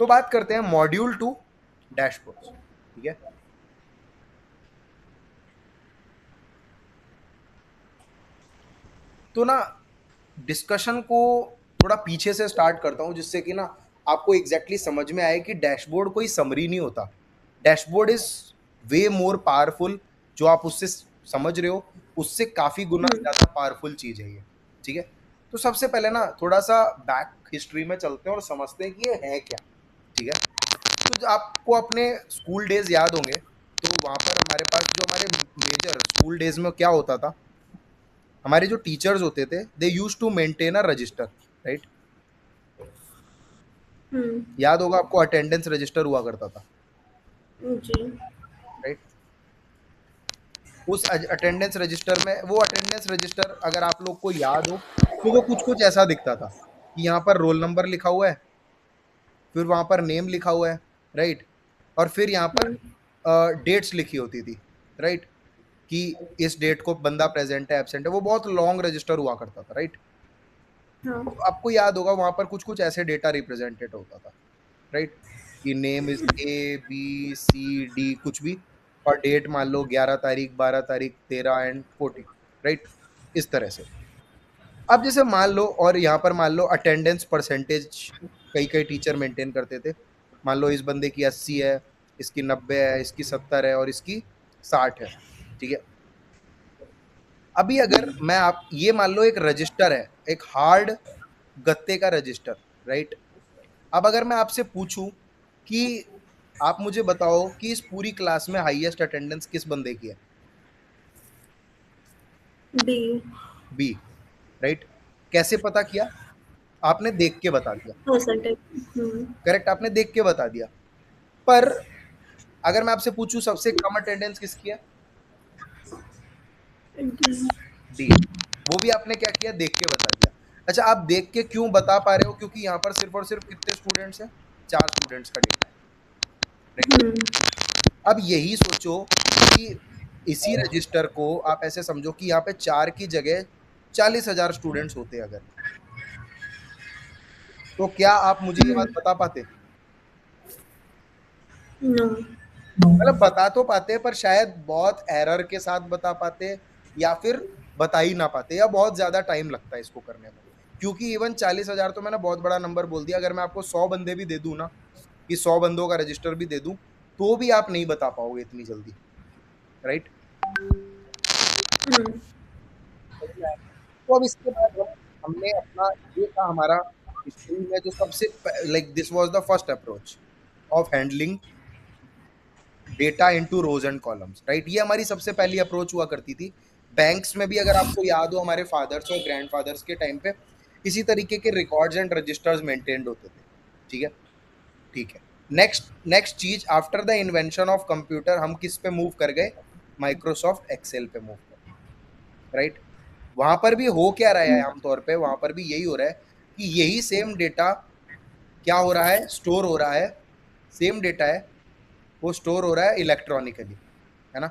तो बात करते हैं मॉड्यूल 2 डैशबोर्ड्स। ठीक है, तो ना डिस्कशन को थोड़ा पीछे से स्टार्ट करता हूँ, जिससे कि ना आपको एग्जैक्टली समझ में आए कि डैशबोर्ड कोई समरी नहीं होता। Dashboard is way more powerful. जो आप उससे समझ रहे हो उससे काफी गुना हम्म। ज्यादा पावरफुल चीज है ये। ठीक है, तो सबसे पहले ना थोड़ा सा बैक हिस्ट्री में चलते हैं और समझते हैं कि ये है क्या। ठीक है, तो आपको अपने स्कूल डेज याद होंगे, तो वहां पर हमारे पास जो हमारे मेजर स्कूल डेज में क्या होता था, हमारे जो टीचर्स होते थे they use to maintain a register, right. Hmm. याद होगा आपको अटेंडेंस रजिस्टर हुआ करता था, जी। राइट। उस अटेंडेंस रजिस्टर में, वो अटेंडेंस रजिस्टर अगर आप लोग को याद हो तो वो कुछ कुछ ऐसा दिखता था कि यहाँ पर रोल नंबर लिखा हुआ है, फिर वहां पर नेम लिखा हुआ है, राइट, और फिर यहाँ पर हम्म। डेट्स लिखी होती थी, राइट, कि इस डेट को बंदा प्रेजेंट है एब्सेंट है। वो बहुत लॉन्ग रजिस्टर हुआ करता था, राइट। हाँ। तो आपको याद होगा वहां पर कुछ कुछ ऐसे डेटा रिप्रेजेंटेड होता था, राइट, कि नेम इज ABCD कुछ भी, और डेट मान लो 11 तारीख, 12 तारीख, 13 एंड 14, राइट, इस तरह से। अब जैसे मान लो, और यहाँ पर मान लो अटेंडेंस परसेंटेज कई कई टीचर मेंटेन करते थे। मान लो इस बंदे की 80 है, इसकी 90 है, इसकी 70 है और इसकी 60 है। ठीक है, अभी अगर मैं आप ये मान लो एक रजिस्टर है, एक हार्ड गत्ते का रजिस्टर, राइट। अब अगर मैं आपसे पूछूं कि आप मुझे बताओ कि इस पूरी क्लास में हाईएस्ट अटेंडेंस किस बंदे की है, बी। B, right. कैसे पता किया? आपने देख के बता दिया, परसेंटेज। हम्म। करेक्ट, आपने देख के बता दिया। पर अगर मैं आपसे पूछूं सबसे कम अटेंडेंस किसकी है, डी। डी। वो भी आपने क्या किया, देख के बता दिया। अच्छा, आप देख के क्यों बता पा रहे हो? क्योंकि यहाँ पर सिर्फ और सिर्फ कितने स्टूडेंट्स हैं, 4 स्टूडेंट्स का डेटा है, राइट। हम्म। अब यही सोचो कि इसी रजिस्टर को आप ऐसे समझो कि यहाँ पे 4 की जगह 40,000 स्टूडेंट्स होते अगर, तो क्या आप मुझे ये बात हम्म। बता पाते? नो। मतलब बता तो पाते पर शायद बहुत एरर के साथ बता पाते, या फिर बता ही ना पाते, या बहुत ज्यादा टाइम लगता है इसको करने में। क्योंकि इवन 40,000 तो मैंने बहुत बड़ा नंबर बोल दिया। अगर मैं आपको 100 बंदे भी दे दूं ना, कि 100 बंदों का रजिस्टर भी दे दूं, तो भी आप नहीं बता पाओगे इतनी जल्दी, राइट। हम्म। तो अब इसके बाद हमने अपना, ये था हमारा हिस्ट्री में जो सबसे, like this was the first approach of handling data into rose and columns, right. ये हमारी सबसे पहली अप्रोच हुआ करती थी। बैंक्स में भी अगर आपको याद हो हमारे फादर्स और ग्रैंडफादर्स के टाइम पे इसी तरीके के रिकॉर्ड्स एंड रजिस्टर्स मेंटेन्ड होते थे। ठीक है, ठीक है। नेक्स्ट नेक्स्ट चीज, after the invention of computer हम किस पे मूव कर गए, माइक्रोसॉफ्ट एक्सेल पे मूव कर गए, राइट। वहां पर भी हो क्या रहा है, आमतौर पे वहां पर भी यही हो रहा है कि यही सेम डेटा क्या हो रहा है, स्टोर हो रहा है। सेम डेटा है, वो स्टोर हो रहा है इलेक्ट्रॉनिकली, है ना।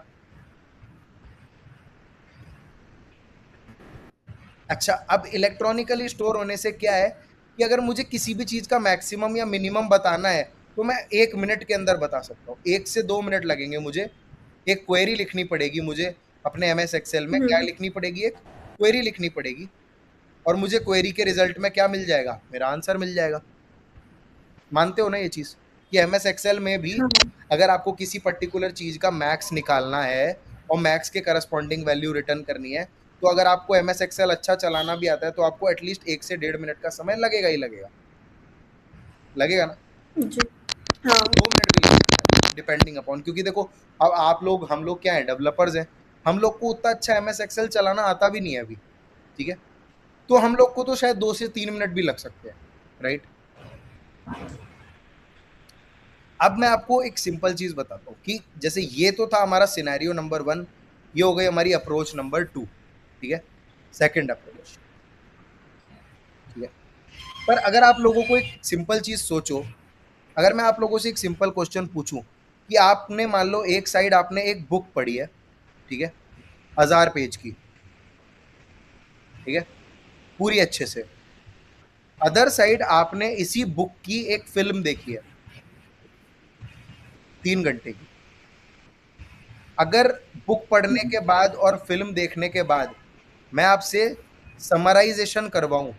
अच्छा, अब इलेक्ट्रॉनिकली स्टोर होने से क्या है कि अगर मुझे किसी भी चीज का मैक्सिमम या मिनिमम बताना है तो मैं 1 मिनट के अंदर बता सकता हूँ, 1 से 2 मिनट लगेंगे मुझे। एक क्वेरी लिखनी पड़ेगी मुझे अपने MS एक्सेल में, क्या हम्म। लिखनी पड़ेगी, एक क्वेरी लिखनी पड़ेगी, और मुझे क्वेरी के रिजल्ट में क्या मिल जाएगा, मेरा आंसर मिल जाएगा। मानते हो ना ये चीज, कि MS एक्सेल में भी हाँ। अगर आपको किसी पर्टिकुलर चीज का मैक्स निकालना है और मैक्स के करस्पॉन्डिंग वैल्यू रिटर्न करनी है, तो अगर आपको MS एक्सेल अच्छा चलाना भी आता है तो आपको एटलीस्ट 1 से 1.5 मिनट का समय लगेगा ही लगेगा, लगेगा ना। जी। हाँ। 2 मिनट भी लग सकता है डिपेंडिंग अपॉन, क्योंकि देखो अब आप लोग, हम लोग क्या है, डेवलपर्स हैं। हम लोग को उतना अच्छा MS एक्सेल चलाना आता भी नहीं है अभी। ठीक है, तो हम लोग को तो शायद 2 से 3 मिनट भी लग सकते हैं, राइट। अब मैं आपको एक सिंपल चीज बताता हूँ कि जैसे ये तो था हमारा सिनेरियो नंबर 1, ये हो गई हमारी अप्रोच नंबर 2। ठीक है, सेकंड अप्रोच। ठीक है, पर अगर आप लोगों को एक सिंपल चीज सोचो, अगर मैं आप लोगों से एक सिंपल क्वेश्चन पूछूं कि आपने मान लो एक साइड आपने एक बुक पढ़ी है, ठीक है, 1000 पेज की, ठीक है, पूरी अच्छे से। अदर साइड आपने इसी बुक की एक फिल्म देखी है, 3 घंटे की। अगर बुक पढ़ने के बाद और फिल्म देखने के बाद मैं आपसे समराइजेशन करवाऊं,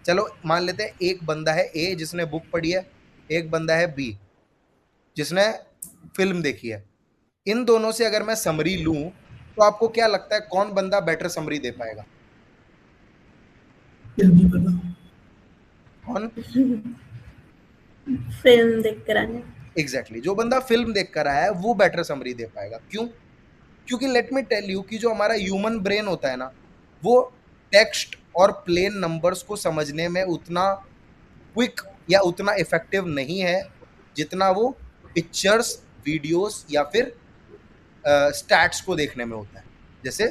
चलो मान लेते हैं एक बंदा है ए जिसने बुक पढ़ी है, एक बंदा है बी जिसने फिल्म देखी है, इन दोनों से अगर मैं समरी लूं तो आपको क्या लगता है कौन बंदा बेटर समरी दे पाएगा? फिर नहीं पता। कौन? फिल्म देख कर आने। एग्जैक्टली, जो बंदा फिल्म देख कर आया है वो बेटर समरी दे पाएगा। क्यों? क्योंकि लेट मी टेल यू कि जो हमारा ह्यूमन ब्रेन होता है ना, वो टेक्स्ट और प्लेन नंबर्स को समझने में उतना क्विक या उतना इफेक्टिव नहीं है जितना वो पिक्चर्स, वीडियोस या फिर स्टैट्स को देखने में होता है। जैसे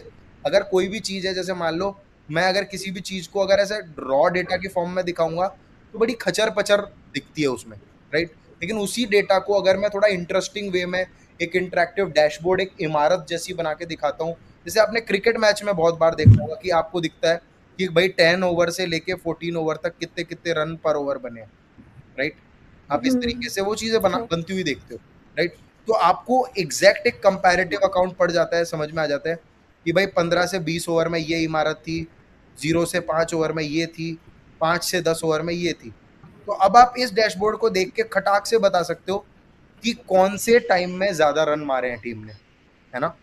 अगर कोई भी चीज है, जैसे मान लो मैं अगर किसी भी चीज को अगर ऐसे रॉ डेटा की फॉर्म में दिखाऊंगा तो बड़ी खचर पचर दिखती है उसमें, राइट? लेकिन उसी डेटा को अगर मैं थोड़ा इंटरेस्टिंग वे में एक इंटरेक्टिव डैशबोर्ड, एक इमारत जैसी बना के दिखाता हूँ, जैसे आपने क्रिकेट मैच में बहुत बार देखा होगा कि आपको दिखता है कि भाई 10 ओवर से लेके 14 ओवर तक कितने कितने रन पर ओवर बने हैं, राइट? आप इस तरीके से वो चीजें हाँ। बनती हुई देखते हो, राइट? तो आपको एग्जैक्ट एक कंपैरेटिव अकाउंट पड़ जाता है, समझ में आ जाता है कि भाई 15 से 20 ओवर में ये इमारत थी, 0 से 5 ओवर में ये थी, 5 से 10 ओवर में ये थी। तो अब आप इस डैशबोर्ड को देख के खटाक से बता सकते हो कि कौन से टाइम में ज्यादा रन मारे हैं टीम ने, है ना?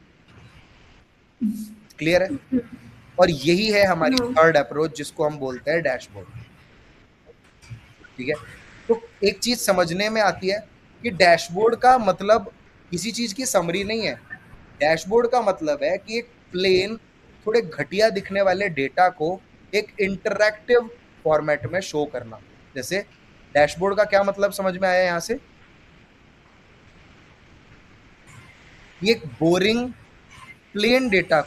क्लियर है? और यही है हमारी हाँ। थर्ड अप्रोच जिसको हम बोलते हैं डैशबोर्ड। ठीक है? तो एक चीज समझने में आती है कि डैशबोर्ड का मतलब किसी चीज की समरी नहीं है। डैशबोर्ड का मतलब है कि एक प्लेन, थोड़े घटिया दिखने वाले डेटा को एक इंटरैक्टिव फॉर्मेट में शो करना। जैसे डैशबोर्ड का क्या मतलब समझ में आया यहां से? ये एक बोरिंग प्लेन डेटा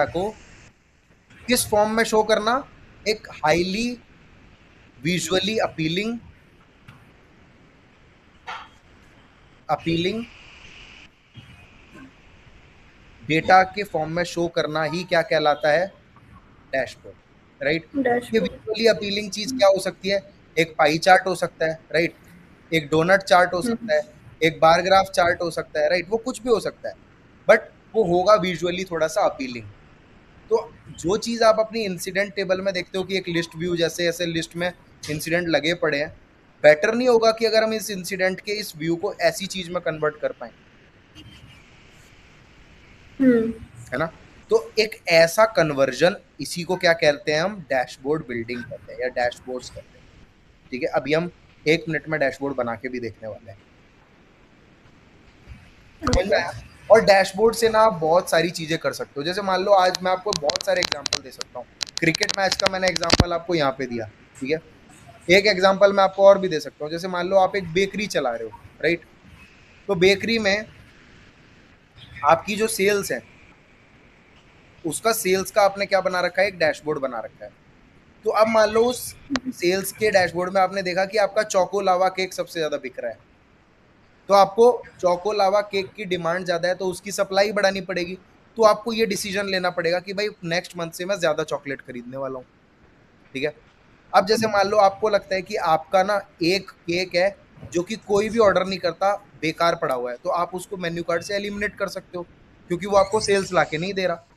को किस फॉर्म में शो करना? एक हाईली विजुअली अपीलिंग डेटा के फॉर्म में शो करना ही क्या कहलाता है? Dashboard, right? ये डैशबोर्ड। विजुअली अपीलिंग चीज क्या हो सकती है? एक पाई चार्ट हो सकता है, राइट? एक डोनट चार्ट हो सकता है, एक बार ग्राफ चार्ट हो सकता है, राइट? वो कुछ भी हो सकता है, बट वो होगा विजुअली थोड़ा सा अपीलिंग। तो जो चीज आप अपनी इंसिडेंट टेबल में देखते हो कि एक लिस्ट व्यू जैसे ऐसे लिस्ट में इंसिडेंट लगे पड़े हैं, बेटर नहीं होगा कि अगर हम इस इंसिडेंट के इस व्यू को ऐसी चीज में कन्वर्ट कर पाए, है ना? तो एक ऐसा कन्वर्जन, इसी को क्या कहते हैं हम? डैशबोर्ड बिल्डिंग कहते हैं या डैशबोर्ड्स कहते हैं। ठीक है, अभी हम 1 मिनट में डैशबोर्ड बना के भी देखने वाले हैं। समझ में ओके। आया? और डैशबोर्ड से ना आप बहुत सारी चीजें कर सकते हो। जैसे मान लो आज मैं आपको बहुत सारे एग्जांपल दे सकता हूँ। क्रिकेट मैच का मैंने एग्जांपल आपको यहाँ पे दिया, ठीक है? एक एग्जांपल मैं आपको और भी दे सकता हूँ। जैसे मान लो आप एक बेकरी चला रहे हो, राइट? तो बेकरी में आपकी जो सेल्स है, उसका सेल्स का आपने क्या बना रखा है? एक डैशबोर्ड बना रखा है। तो अब मान लो उस सेल्स के डैशबोर्ड में आपने देखा कि आपका चोको लावा केक सबसे ज्यादा बिक रहा है, तो आपको चोको लावा केक की डिमांड ज्यादा है तो उसकी सप्लाई बढ़ानी पड़ेगी। तो आपको ये डिसीजन लेना पड़ेगा कि भाई नेक्स्ट मंथ से मैं ज्यादा चॉकलेट खरीदने वाला हूँ। ठीक है? अब जैसे मान लो आपको लगता है कि आपका ना एक केक है जो कि कोई भी ऑर्डर नहीं करता, बेकार पड़ा हुआ है, तो आप उसको मेन्यू कार्ड से एलिमिनेट कर सकते हो क्योंकि वो आपको सेल्स ला के नहीं दे रहा।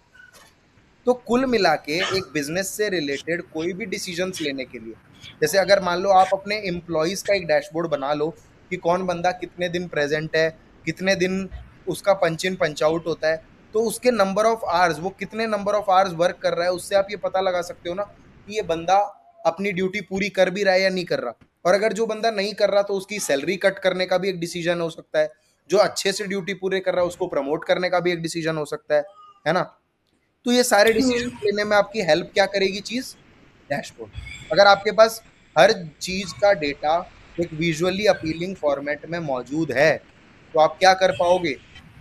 तो कुल मिला के एक बिजनेस से रिलेटेड कोई भी डिसीजंस लेने के लिए, जैसे अगर मान लो आप अपने एम्प्लॉयज का एक डैशबोर्ड बना लो कि कौन बंदा कितने दिन प्रेजेंट है, कितने दिन उसका पंच इन पंच आउट होता है, तो उसके नंबर ऑफ आवर्स, वो कितने नंबर ऑफ आवर्स वर्क कर रहा है, उससे आप ये पता लगा सकते हो ना कि ये बंदा अपनी ड्यूटी पूरी कर भी रहा है या नहीं कर रहा। और अगर जो बंदा नहीं कर रहा तो उसकी सैलरी कट करने का भी एक डिसीजन हो सकता है। जो अच्छे से ड्यूटी पूरे कर रहा है उसको प्रमोट करने का भी एक डिसीजन हो सकता है ना? तो ये सारे डिसीजन लेने में आपकी हेल्प क्या करेगी चीज? डैशबोर्ड। अगर आपके पास हर चीज का डेटा एक विजुअली अपीलिंग फॉर्मेट में मौजूद है तो आप क्या कर पाओगे?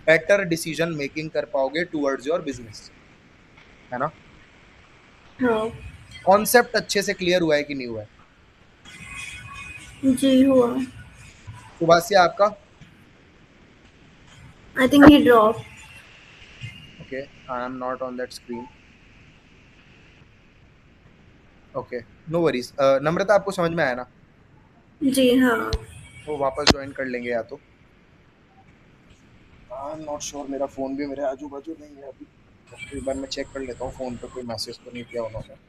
बेटर डिसीजन मेकिंग कर पाओगे टुवर्ड्स योर बिजनेस, है ना? हाँ। कॉन्सेप्ट अच्छे से क्लियर हुआ है कि नहीं हुआ है? जी हुआ। सुभाषिया आपका? I think he drop. Okay, I am not on that screen. Okay, no worries. Namrata आपको समझ में आया ना? जी हाँ। वो वापस ज्वाइन कर लेंगे या तो। आई एम नॉट श्योर, मेरा फोन भी मेरे आजू बाजू नहीं है अभी। एक बार मैं चेक कर लेता हूँ फोन पे कोई मैसेज तो नहीं किया उन्होंने।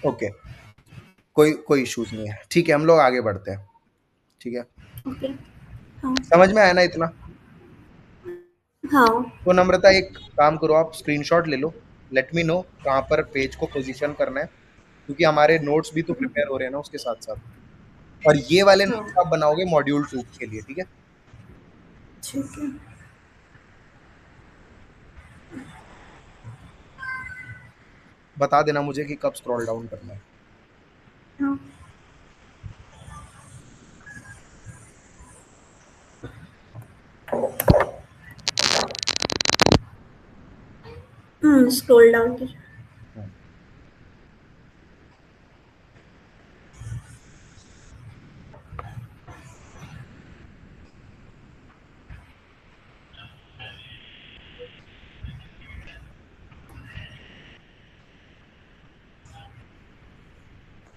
ओके, कोई कोई इश्यूज नहीं है, ठीक है, हम लोग आगे बढ़ते हैं। ठीक है, ओके। हाँ। समझ में आया ना इतना? हाँ। तो नम्रता एक काम करो, आप स्क्रीनशॉट ले लो, लेट मी नो कहाँ पर पेज को पोजीशन करना है, क्योंकि हमारे नोट्स भी तो प्रिपेयर हो रहे हैं ना उसके साथ साथ। और ये वाले हाँ। नोट्स आप बनाओगे मॉड्यूल 2 के लिए, ठीक है? ठीक है। बता देना मुझे कि कब स्क्रॉल डाउन करना है। हाँ। स्क्रॉल डाउन कीजिए। हम्म,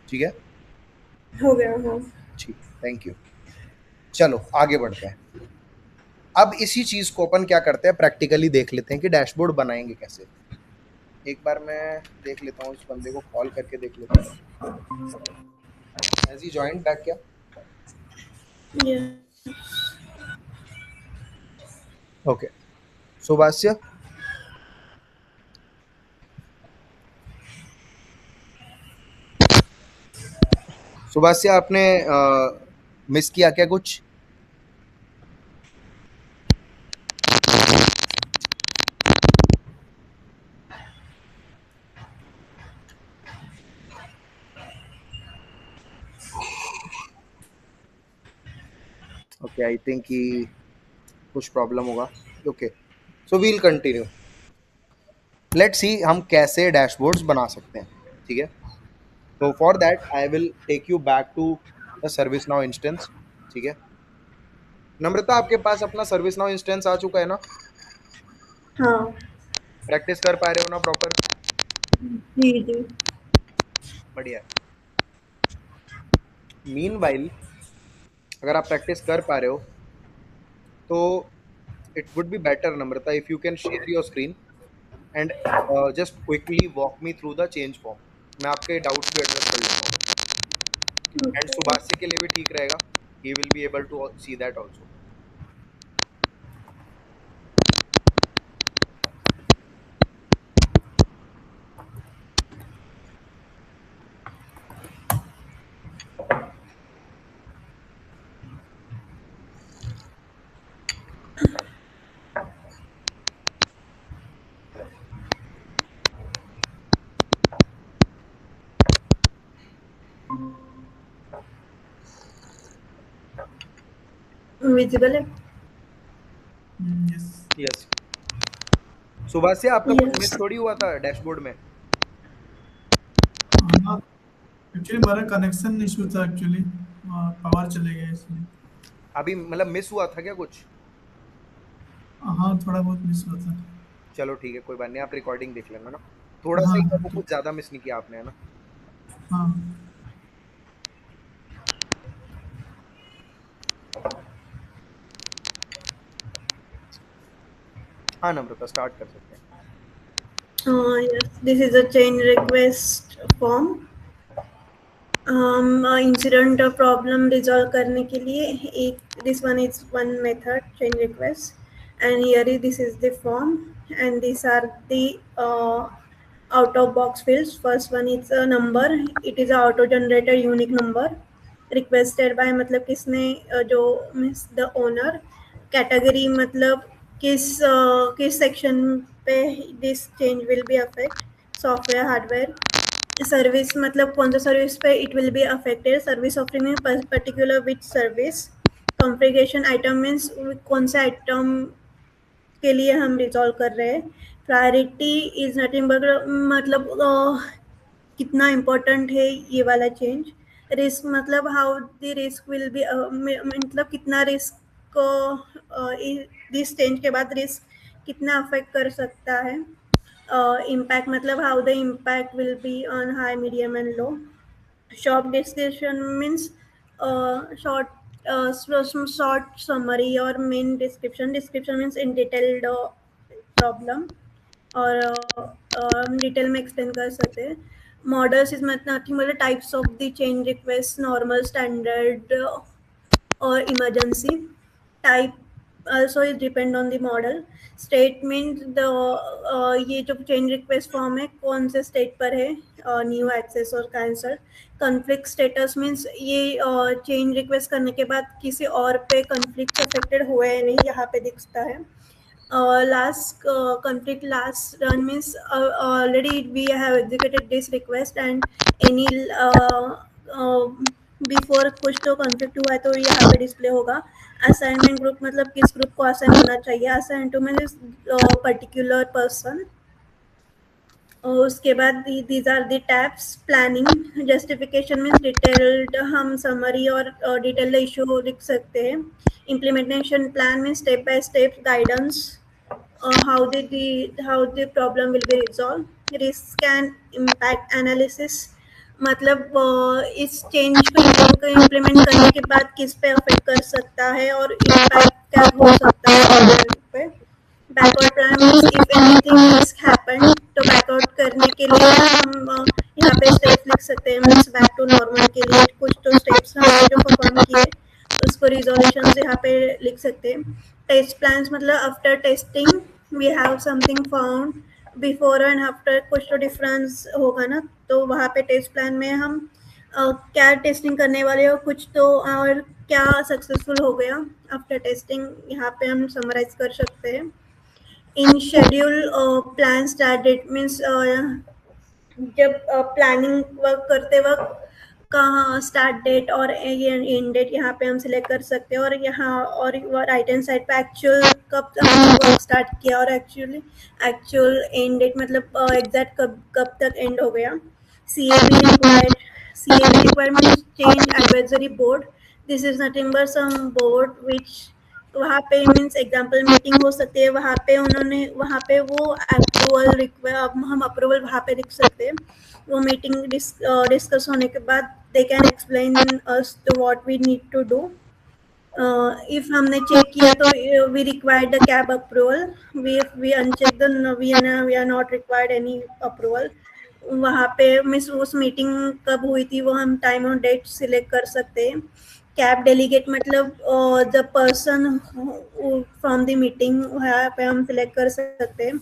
ठीक है, हो गया। हाँ। ठीक, थैंक यू। चलो आगे बढ़ते हैं। अब इसी चीज को अपन क्या करते हैं, प्रैक्टिकली देख लेते हैं कि डैशबोर्ड बनाएंगे कैसे। एक बार मैं देख लेता हूँ, इस बंदे को कॉल करके देख लेता हूँ। हैज ही जॉइंड बैक क्या? ये। ओके, सुभाष्य। सुभाष्य आपने मिस किया क्या कुछ? ओके, आई थिंक कि कुछ प्रॉब्लम होगा। Okay, so we'll continue. Let's see हम कैसे डैशबोर्ड्स बना सकते हैं। ठीक है, तो for that I will take you back to the service now instance. ठीक है, नम्रता आपके पास अपना सर्विस नाउ इंस्टेंस आ चुका है ना? हाँ। प्रैक्टिस कर पा रहे हो ना प्रॉपर? जी जी। बढ़िया। मीन वाइल, अगर आप प्रैक्टिस कर पा रहे हो तो it would be better Namrata if you can share your screen and just quickly walk me through the change form. मैं आपके डाउट्स भी एड्रेस कर लेता हूँ, एंड ओके। सुभाष के लिए भी ठीक रहेगा, he will be able to see that also. Visible है। यस। यस, सुभाष से आपका कुछ मिस यस। थोड़ी हुआ था डैशबोर्ड में? हाँ, एक्चुअली मेरा कनेक्शन इशू था एक्चुअली, पावर चले गया इसलिए। अभी मतलब मिस हुआ था क्या कुछ? हाँ, थोड़ा बहुत मिस हुआ था। चलो ठीक है, कोई बात नहीं, आप रिकॉर्डिंग देख लेना ना। थोड़ा सा हाँ ही था हाँ वो, ठीक। कुछ ज्यादा मिस नहीं किया आपने, है ना? हाँ। हाँ नम्रता, स्टार्ट कर सकते हैं। Yes, this is a chain request form. हम इंसिडेंट प्रॉब्लम रिजॉल्व करने के लिए एक this one is one method change request and here is this is the form and this are the out of box fields. First one is a number. It is a auto generated unique number requested by मतलब किसने जो means the owner, category मतलब किस section पे this change will be affect, software hardware, service मतलब कौन सा service पे it will be affected, service offering में पर्टिकुलर विच सर्विस, कॉन्फ़िगरेशन आइटम मीन्स कौन सा आइटम के लिए हम रिजॉल्व कर रहे हैं, प्रायोरिटी इज नथिंग बट मतलब कितना इम्पोर्टेंट है ये वाला चेंज, रिस्क मतलब how the risk will be मतलब कितना रिस्क को दिस चेंज के बाद रिस्क कितना अफेक्ट कर सकता है, impact मतलब how the impact will be on high, medium and low. Short description means short short summary or main description. Description means in detailed problem और डिटेल में एक्सप्लेन कर सकते हैं. मॉडल्स इज नथिंग मतलब types of the change request, normal, standard or emergency. Type also is depend on the model. State means the ये जो change request form है कौन से state पर है, new access और cancel. Conflict status means ये change request करने के बाद किसी और पे conflicts affected हुए हैं नहीं, यहाँ पे दिखता है. Last conflict last run means already we have executed this request and any uh, before कुछ तो कॉन्फ्लिक्ट हुआ है तो यहाँ पे डिस्प्ले होगा. असाइनमेंट ग्रुप मतलब किस ग्रुप को असाइन होना चाहिए, assign to mean particular person. उसके बाद these are the tabs. Planning justification means detailed हम समरी और डिटेल्ड इशू लिख सकते हैं. Implementation plan means step by step guidance how the problem will be resolved. Risk and impact analysis मतलब इस change को इम्प्लीमेंट करने के बाद किस पे अफेक्ट कर सकता है और इम्पैक्ट क्या हो सकता है ऑर्गेनिक पे. Backout plan means if anything risk happen तो बैकआउट करने के लिए हम यहाँ पे स्टेप्स लिख सकते हैं. मीन्स बैक टू नॉर्मल के लिए कुछ तो स्टेप्स हमने जो परफॉर्म किए उसको रिजोल्यूशन यहाँ पे लिख सकते हैं. टेस्ट प्लान्स मतलब after testing we have something found, before and after कुछ तो डिफरेंस होगा ना, तो वहाँ पे टेस्ट प्लान में हम क्या टेस्टिंग करने वाले हो कुछ तो और क्या सक्सेसफुल हो गया आफ्टर टेस्टिंग, यहाँ पे हम समराइज कर सकते हैं. इन schedule plan start that means जब प्लानिंग वर्क करते वक्त कहाँ स्टार्ट डेट और एंड डेट यहाँ पे हम सिलेक्ट कर सकते हैं. और यहाँ और राइट हैंड साइड पे एक्चुअल कब हमने वर्क स्टार्ट किया और एक्चुअल एंड डेट मतलब एग्जैक्ट कब तक एंड हो गया. CAB required. CAB requirement change advisory board. This is nothing but some board which वहाँ पे मीन्स एग्जाम्पल मीटिंग हो सकती है, वहाँ पे उन्होंने वहाँ पे वो अप्रूवल हम अप्रूवल वहाँ पे लिख सकते हैं. वो मीटिंग डिस्कस होने के बाद they can explain us to what we need to do. If हमने चेक किया तो we required the CAB approval, we uncheck the we are not required any approval. वहाँ पे मिस उस मीटिंग कब हुई थी वो हम टाइम और डेट सिलेक्ट कर सकते हैं. कैब डेलीगेट मतलब the person from the meeting यहाँ पे हम सिलेक्ट कर सकते हैं.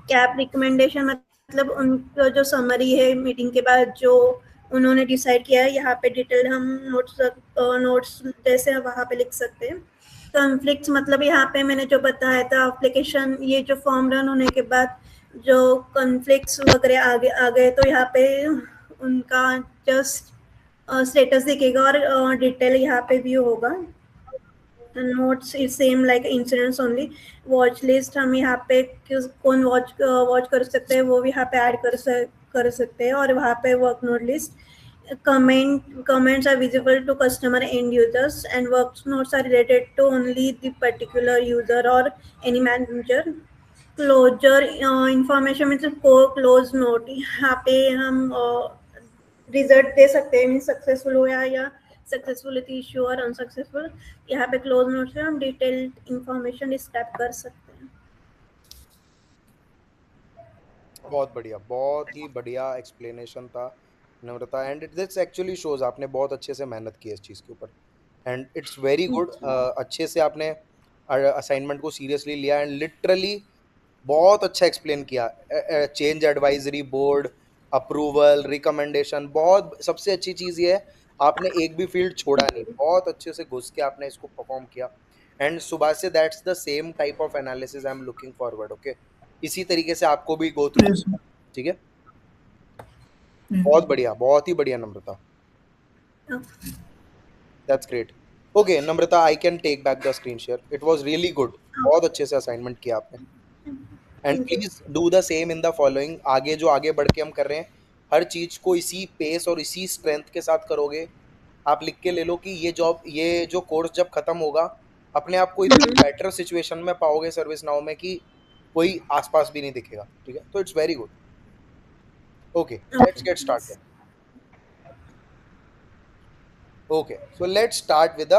कैब रिकमेंडेशन मतलब उनका जो समरी है मीटिंग के बाद जो उन्होंने डिसाइड किया है यहाँ पे डिटेल हम नोट्स जैसे वहाँ पे लिख सकते हैं. कॉन्फ्लिक्ट्स मतलब यहाँ पे मैंने जो बताया था एप्लीकेशन ये जो फॉर्म रन होने के बाद जो कॉन्फ्लिक्ट्स वगैरह आगे आ गए तो यहाँ पे उनका जस्ट स्टेटस दिखेगा और डिटेल यहाँ पे व्यू होगा. Notes is same like incidents only. Watch list हम यहाँ पे कौन वॉच कर सकते हैं वो भी यहाँ पे ऐड कर सकते हैं. और वहाँ पे work note list. Comments are visible to customer end users and work notes are related to only the particular user or any manager. Closure information means close note. यहाँ पे हम रिजल्ट दे सकते हैं मीन सक्सेसफुल हुआ या successful issue और unsuccessful. यहाँ पे क्लोज नोट से हम डिटेल्ड इंफॉर्मेशन डिस्क्राइब कर सकते हैं. बहुत ही बढ़िया एक्सप्लेनेशन था नम्रता. एंड दिस एक्चुअली शोज आपने बहुत अच्छे से मेहनत की है इस चीज़ के ऊपर. And it's very good. अच्छे से आपने असाइनमेंट को सीरियसली लिया एंड लिटरली बहुत अच्छा एक्सप्लेन किया. Change advisory board, approval, recommendation, बहुत सबसे अच्छी चीज़ ये है आपने एक भी फील्ड छोड़ा नहीं. बहुत अच्छे से घुस के आपने इसको परफॉर्म किया. एंड सुबह से that's the same type of analysis I am looking forward. Okay, इसी तरीके से आपको भी गो थ्रू. Yes. ठीक है. बहुत बढ़िया, बहुत ही बढ़िया Namrata, Okay. That's great. Okay Namrata, I can take back the screen share, it was really good, बहुत अच्छे से असाइनमेंट किया आपने। And Thank you. Please do the same in the following, आगे जो आगे बढ़ के हम कर रहे हैं हर चीज को इसी पेस और इसी स्ट्रेंथ के साथ करोगे। आप लिख के ले लो कि ये जॉब, ये जो कोर्स जब खत्म होगा, अपने आप को इतनी Mhm. बेटर सिचुएशन में पाओगे सर्विस नाउ में कि कोई आसपास भी नहीं दिखेगा, ठीक है? तो it's very good. Okay, let's Okay. Get started. Yes. Okay, so let's start with the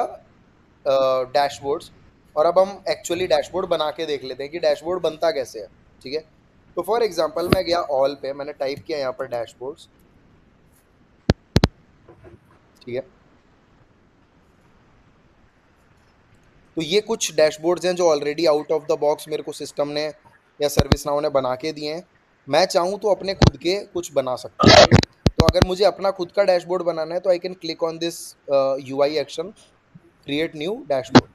dashboards. और अब हम एक्चुअली डैशबोर्ड बना के देख लेते हैं कि डैशबोर्ड बनता कैसे है, ठीक है? तो फॉर एग्जांपल मैं गया ऑल पे, मैंने टाइप किया यहाँ पर डैशबोर्ड्स, ठीक है? तो ये कुछ डैशबोर्ड्स हैं जो already out of the box मेरे को सिस्टम ने या सर्विस नाउ ने बना के दिए हैं। मैं चाहूँ तो अपने खुद के कुछ बना सकता हूँ। तो अगर मुझे अपना खुद का डैशबोर्ड बनाना है तो I can click on this UI action, create new dashboard.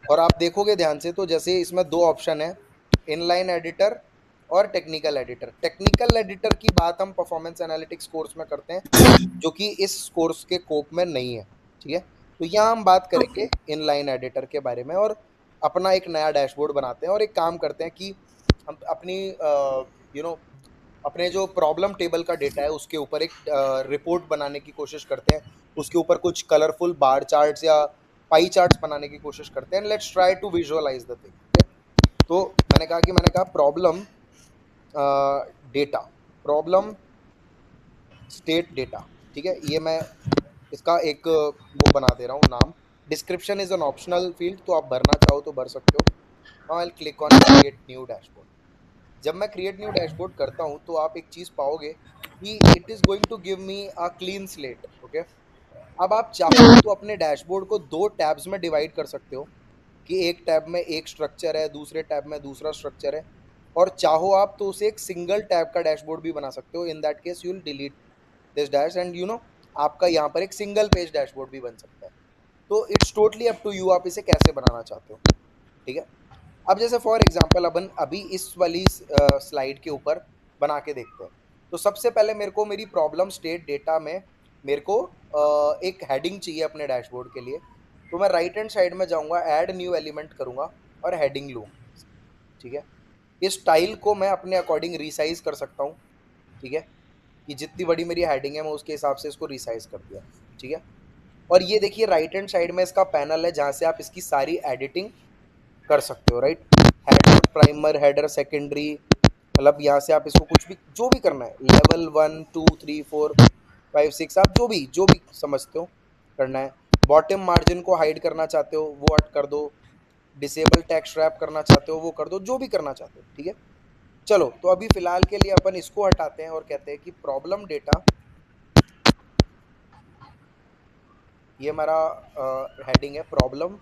और आप देखोगे ध्यान से तो जैसे इसमें दो ऑप्शन है, इनलाइन एडिटर और टेक्निकल एडिटर। टेक्निकल एडिटर की बात हम परफॉर्मेंस एनालिटिक्स कोर्स में करते हैं, जो कि इस कोर्स के कोप में नहीं है, ठीक है? तो यहाँ हम बात करेंगे Okay. इनलाइन एडिटर के बारे में और अपना एक नया डैशबोर्ड बनाते हैं। और एक काम करते हैं कि हम अपनी अपने जो प्रॉब्लम टेबल का डेटा है उसके ऊपर एक रिपोर्ट बनाने की कोशिश करते हैं, उसके ऊपर कुछ कलरफुल बार चार्ट्स या पाई चार्ट्स बनाने की कोशिश करते हैं। Let's try to visualize the thing. तो मैंने कहा problem data, problem state data, ठीक है? ये मैं इसका एक वो बना दे रहा हूँ नाम। Description is an optional field, तो आप भरना चाहो तो भर सकते हो। Now I will click on create new dashboard. जब मैं क्रिएट न्यू डैशबोर्ड करता हूँ तो आप एक चीज पाओगे कि it is going to give me a clean slate, okay? अब आप चाहो तो अपने डैशबोर्ड को दो टैब्स में डिवाइड कर सकते हो कि एक टैब में एक स्ट्रक्चर है, दूसरे टैब में दूसरा स्ट्रक्चर है। और चाहो आप तो उसे एक सिंगल टैब का डैशबोर्ड भी बना सकते हो। In that case you will delete this dash and आपका यहाँ पर एक सिंगल पेज डैशबोर्ड भी बन सकता है। तो it's totally up to you, आप इसे कैसे बनाना चाहते हो, ठीक है? अब जैसे फॉर एग्जांपल अपन अभी इस वाली स्लाइड के ऊपर बना के देखते हैं। तो सबसे पहले मेरे को मेरी प्रॉब्लम स्टेट डेटा में मेरे को एक हेडिंग चाहिए अपने डैशबोर्ड के लिए। तो मैं राइट हैंड साइड में जाऊंगा, ऐड न्यू एलिमेंट करूंगा और हेडिंग लूंगा, ठीक है? इस स्टाइल को मैं अपने अकॉर्डिंग रिसाइज कर सकता हूँ, ठीक है? कि जितनी बड़ी मेरी हेडिंग है मैं उसके हिसाब से इसको रिसाइज कर दिया, ठीक है? और ये देखिए राइट हैंड साइड में इसका पैनल है जहाँ से आप इसकी सारी एडिटिंग कर सकते हो, right? Header, primer, header, secondary, मतलब यहाँ से आप इसको कुछ भी जो भी करना है, लेवल 1 2 3 4 5 6, आप जो भी समझते हो करना है। बॉटम मार्जिन को हाइड करना चाहते हो वो हट कर दो, डिसेबल टेक्स्ट रैप करना चाहते हो वो कर दो, जो भी करना चाहते हो, ठीक है? चलो तो अभी फिलहाल के लिए अपन इसको हटाते हैं और कहते हैं कि प्रॉब्लम डेटा, ये हमारा हेडिंग है, problem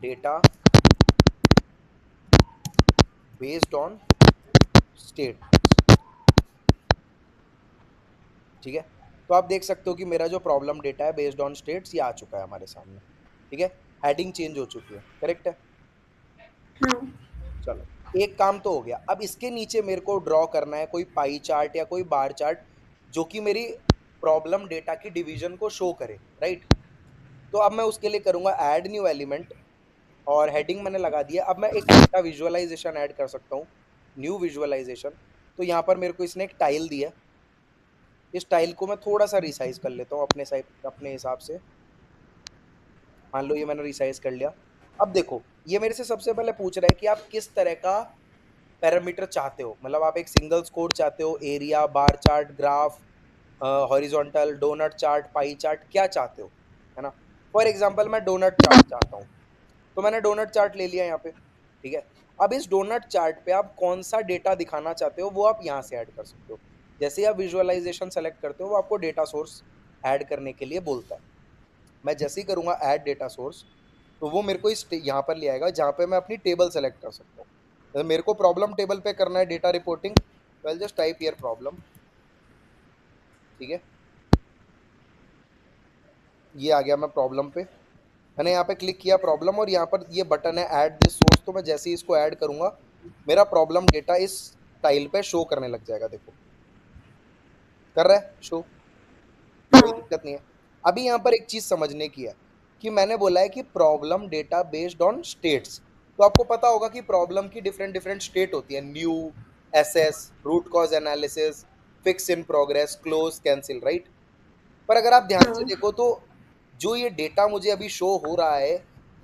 data based on state, ठीक है? तो आप देख सकते हो कि मेरा जो प्रॉब्लम डेटा है बेस्ड ऑन स्टेट्स ये आ चुका है हमारे सामने, ठीक है? हेडिंग चेंज हो चुकी है, करेक्ट है? हाँ. चलो, एक काम तो हो गया। अब इसके नीचे मेरे को ड्रॉ करना है कोई पाई चार्ट या कोई बार चार्ट जो कि मेरी प्रॉब्लम डेटा की डिवीजन को शो करे, राइट? तो अब मैं उसके लिए करूंगा ऐड न्यू एलिमेंट और हेडिंग मैंने लगा दिया। अब मैं एक छोटा विजुअलाइजेशन ऐड कर सकता हूँ, न्यू विजुअलाइजेशन। तो यहाँ पर मेरे को इसने एक टाइल दिया, इस टाइल को मैं थोड़ा सा रिसाइज कर लेता हूँ अपने साइड अपने हिसाब से। मान लो ये मैंने रिसाइज कर लिया। अब देखो ये मेरे से सबसे पहले पूछ रहा है कि आप किस तरह का पैरामीटर चाहते हो, मतलब आप एक सिंगल स्कोर चाहते हो, area, bar chart, graph, horizontal, donut chart, pie chart, क्या चाहते हो, है ना? फॉर एग्जांपल मैं डोनट चार्ट चाहता हूँ, तो मैंने डोनट चार्ट ले लिया यहाँ पे, ठीक है? अब इस डोनट चार्ट पे आप कौन सा डेटा दिखाना चाहते हो वो आप यहाँ से ऐड कर सकते हो। जैसे ही आप विजुअलाइजेशन सेलेक्ट करते हो वो आपको डेटा सोर्स ऐड करने के लिए बोलता है। मैं जैसे ही करूँगा ऐड डेटा सोर्स, तो वो मेरे को इस यहाँ पर ले आएगा जहाँ पे मैं अपनी टेबल सेलेक्ट कर सकता हूँ। तो मेरे को प्रॉब्लम टेबल पे करना है data reporting, well just type here problem, ठीक है? ये आ गया मैं प्रॉब्लम पे, मैंने यहाँ पे क्लिक किया प्रॉब्लम और यहाँ पर ये बटन है ऐड दिस सोर्स। तो मैं जैसे ही इसको ऐड करूंगा मेरा प्रॉब्लम डेटा इस टाइल पे शो करने लग जाएगा, देखो, कर रहा है शो, कोई दिक्कत नहीं है। अभी यहाँ पर एक चीज समझने की है कि मैंने बोला है कि problem data based on states, तो आपको पता होगा कि प्रॉब्लम की डिफरेंट डिफरेंट स्टेट होती है, new, assess, root cause analysis, fix in progress, close, cancel, right. पर अगर आप ध्यान से हाँ देखो तो जो ये डेटा मुझे अभी शो हो रहा है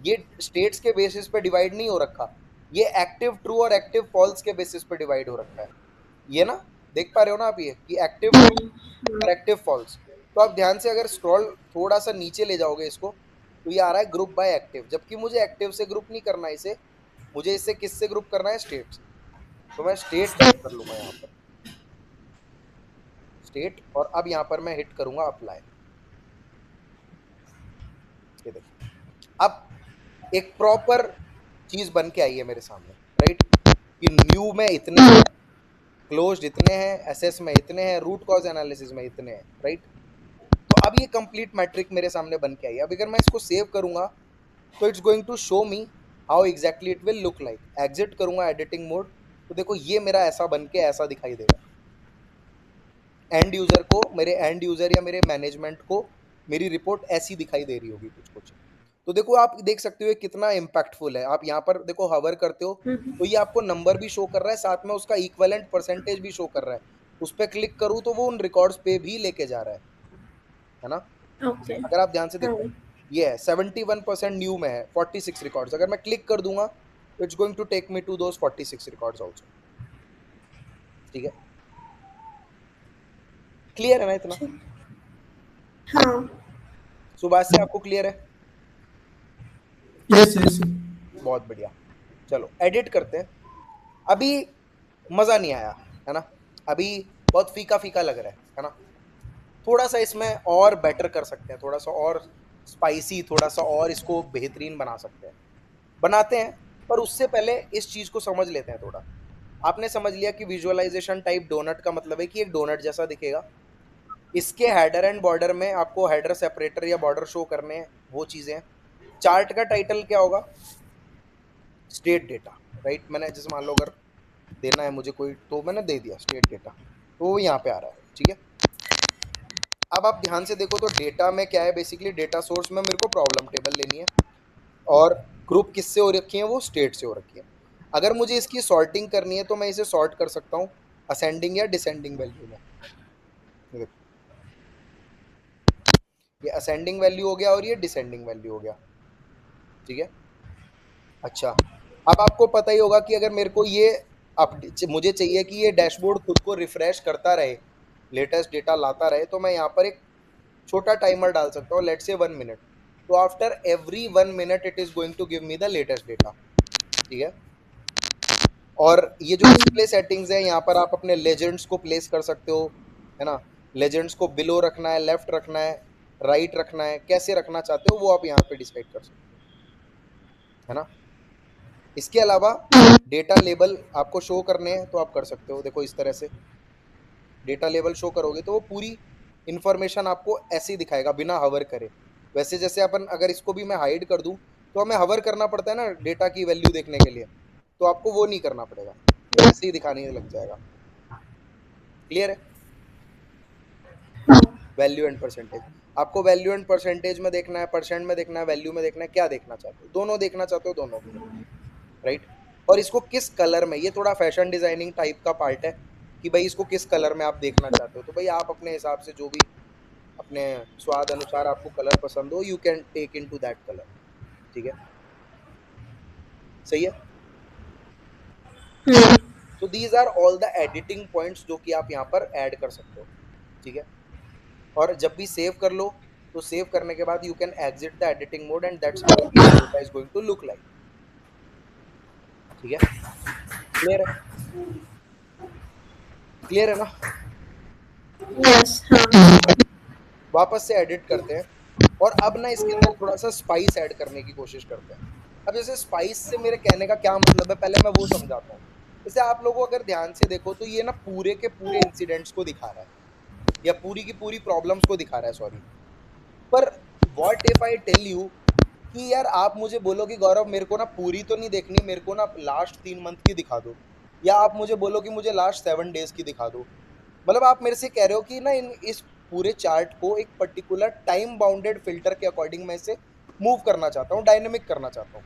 ये स्टेट्स के बेसिस पे डिवाइड नहीं हो रखा, ये एक्टिव ट्रू और एक्टिव फॉल्स के बेसिस पे डिवाइड हो रखा है। ये ना देख पा रहे हो ना आप, ये कि एक्टिव ट्रू और एक्टिव फॉल्स। तो आप ध्यान से अगर स्क्रॉल थोड़ा सा नीचे ले जाओगे इसको, तो ये आ रहा है ग्रुप बाय एक्टिव, जबकि मुझे एक्टिव से ग्रुप नहीं करना है इसे, मुझे इसे किससे ग्रुप करना है, स्टेट से। तो मैं स्टेट टाइप कर लूंगा यहाँ पर, स्टेट, और अब यहाँ पर मैं हिट करूंगा अप्लाई। ये देखो अब एक प्रॉपर चीज बन के आई है मेरे सामने, राइट, कि न्यू में इतने हैं, क्लोज्ड इतने हैं, एसएस में इतने हैं, रूट कॉज एनालिसिस में इतने हैं, राइट। तो अब ये कंप्लीट मैट्रिक मेरे सामने बन के आई है। अब अगर मैं इसको सेव करूंगा तो it's going to show me how exactly it will look like. Exit करूंगा एडिटिंग मोड, तो देखो ये मेरा ऐसा बन के ऐसा दिखाई देगा। एंड यूजर को, मेरे एंड यूजर या मेरे मैनेजमेंट को मेरी रिपोर्ट ऐसी दिखाई दे रही होगी कुछ कुछ। तो देखो आप देख सकते हो ये कितना इम्पैक्टफुल है। आप यहाँ पर देखो हवर करते हो तो ये आपको नंबर भी शो कर रहा है, साथ में उसका इक्विवेलेंट परसेंटेज भी शो कर रहा है। उस पर क्लिक करूँ तो वो उन रिकॉर्ड्स पे भी लेके जा रहा है ना। ओके अगर आप ध्यान से हाँ देखो ये है 71% न्यू में है, 46 रिकॉर्ड्स। अगर मैं क्लिक कर दूंगा तो it's going to take me to those 46 records also. ठीक है, क्लियर है ना इतना? हाँ सुभाष से आपको क्लियर है? Yes yes. बहुत बढ़िया। चलो एडिट करते हैं। अभी मजा नहीं आया है ना, अभी बहुत फीका फीका लग रहा है ना। थोड़ा सा इसमें और बेटर कर सकते हैं, थोड़ा सा और स्पाइसी, थोड़ा सा और इसको बेहतरीन बना सकते हैं, बनाते हैं। पर उससे पहले इस चीज को समझ लेते हैं थोड़ा। आपने समझ लिया कि विजुअलाइजेशन टाइप डोनट का मतलब है कि एक डोनट जैसा दिखेगा, इसके हेडर एंड बॉर्डर में आपको हेडर सेपरेटर या बॉर्डर शो करने हैं, वो चीजें। चार्ट का टाइटल क्या होगा, स्टेट डेटा, राइट। मैंने जैसे मान लो अगर देना है मुझे कोई, तो मैंने दे दिया स्टेट डेटा, तो वो यहाँ पे आ रहा है। ठीक है, अब आप ध्यान से देखो तो डेटा में क्या है, बेसिकली डेटा सोर्स में मेरे को प्रॉब्लम टेबल लेनी है और ग्रुप किससे हो रखी है, वो स्टेट से हो रखी है। अगर मुझे इसकी सॉर्टिंग करनी है तो मैं इसे सॉर्ट कर सकता हूँ असेंडिंग या डिसेंडिंग वैल्यू में। ये देखो, ये असेंडिंग वैल्यू हो गया और ये डिसेंडिंग वैल्यू हो गया। ठीक है, अच्छा अब आपको पता ही होगा कि अगर मेरे को ये मुझे चाहिए कि ये डैशबोर्ड खुद को रिफ्रेश करता रहे, लेटेस्ट डेटा लाता रहे, तो मैं यहाँ पर एक छोटा टाइमर डाल सकता हूँ, लेट्स से 1 मिनट। तो after every 1 minute it is going to give me the latest data. ठीक है, और ये जो डिस्प्ले सेटिंग्स है, यहाँ पर आप अपने लेजेंड्स को प्लेस कर सकते हो, है ना। लेजेंड्स को बिलो रखना है, लेफ्ट रखना है, राइट रखना है, कैसे रखना चाहते हो वो आप यहाँ पे डिसाइड कर सकते हो, है ना। इसके अलावा डेटा लेबल आपको शो करने हैं तो आप कर सकते हो। देखो इस तरह से डेटा लेबल शो करोगे तो वो पूरी इंफॉर्मेशन आपको ऐसे ही दिखाएगा बिना हवर करे। वैसे जैसे अपन अगर इसको भी मैं हाइड कर दूं तो हमें हवर करना पड़ता है ना डेटा की वैल्यू देखने के लिए, तो आपको वो नहीं करना पड़ेगा, तो ऐसे ही दिखाने लग जाएगा। क्लियर है? वैल्यू एंड परसेंटेज, आपको वैल्यू एंड परसेंटेज में देखना है, परसेंट में देखना है, वैल्यू में देखना है, क्या देखना चाहते हो, दोनों देखना चाहते हो दोनों में, राइट। और इसको किस कलर में, ये थोड़ा फैशन डिजाइनिंग टाइप का पार्ट है कि भाई इसको किस कलर में आप देखना चाहते हो। तो भाई आप अपने हिसाब से जो भी अपने स्वाद अनुसार आपको कलर पसंद हो, you can take in to that colour. ठीक है, सही है। So these are all the editing points जो कि आप यहाँ पर ऐड कर सकते हो। ठीक है, और जब भी सेव कर लो तो सेव करने के बाद you can exit the editing mode and that's how data is going to look like. ठीक है, क्लियर है? क्लियर है ना? यस हाँ वापस से एडिट करते हैं और अब ना इसके अंदर थोड़ा सा स्पाइस ऐड करने की कोशिश करते हैं। अब जैसे स्पाइस से मेरे कहने का क्या मतलब है, पहले मैं वो समझाता हूँ। जैसे आप लोगों अगर ध्यान से देखो तो ये ना पूरे के पूरे इंसिडेंट्स को दिखा रहा है या पूरी की पूरी प्रॉब्लम्स को दिखा रहा है, सॉरी। पर what if I tell you कि यार आप मुझे बोलो कि गौरव मेरे को ना पूरी तो नहीं देखनी, मेरे को ना लास्ट 3 मंथ की दिखा दो, या आप मुझे बोलो कि मुझे लास्ट 7 डेज की दिखा दो, मतलब आप मेरे से कह रहे हो कि ना इन इस पूरे चार्ट को एक पर्टिकुलर टाइम बाउंडेड फिल्टर के अकॉर्डिंग मैं इसे मूव करना चाहता हूँ, डायनेमिक करना चाहता हूँ।